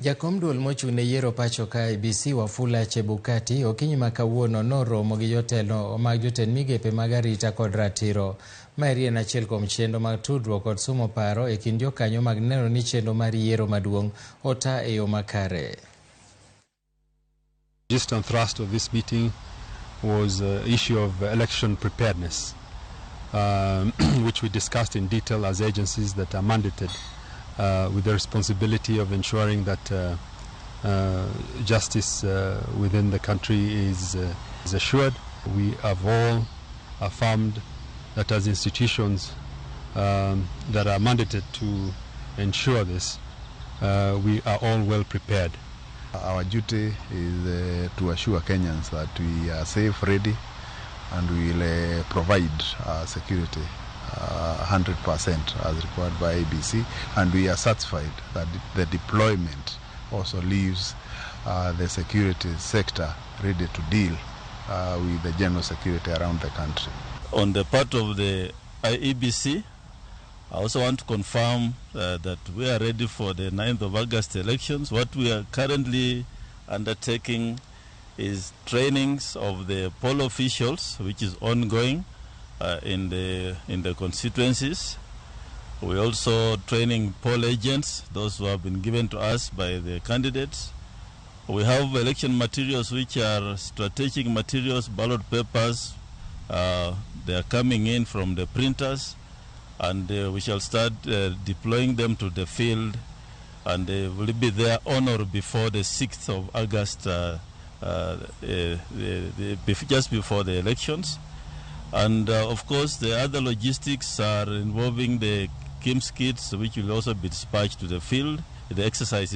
Jakom duol mochune yiero pacho ka IEBC Wafula Chebukati okinyi makawuono noromo gi jotelo mag jotend migepe mag arita kod ratiro. Maeri en achiel kuom chenro mag tudruok kod sumo paro e kind jokanyo mag neno ni chenro mar yiero maduong' ota e yo makare. Gist and thrust of this meeting was issue of election preparedness, which we discussed in detail as agencies that are mandated with the responsibility of ensuring that justice within the country is assured. We have all affirmed that as institutions that are mandated to ensure this, we are all well prepared. Our duty is to assure Kenyans that we are safe, ready, and we will provide security 100% as required by IEBC, and we are satisfied that the deployment also leaves the security sector ready to deal with the general security around the country. On the part of the IEBC, I also want to confirm that we are ready for the 9th of August elections. What we are currently undertaking is trainings of the poll officials, which is ongoing in the constituencies. We're also training poll agents, those who have been given to us by the candidates. We have election materials which are strategic materials, ballot papers. They are coming in from the printers, and we shall start deploying them to the field, and they will be there on or before the 6th of August, just before the elections. And of course, the other logistics are involving the KIMS kits, which will also be dispatched to the field. The exercises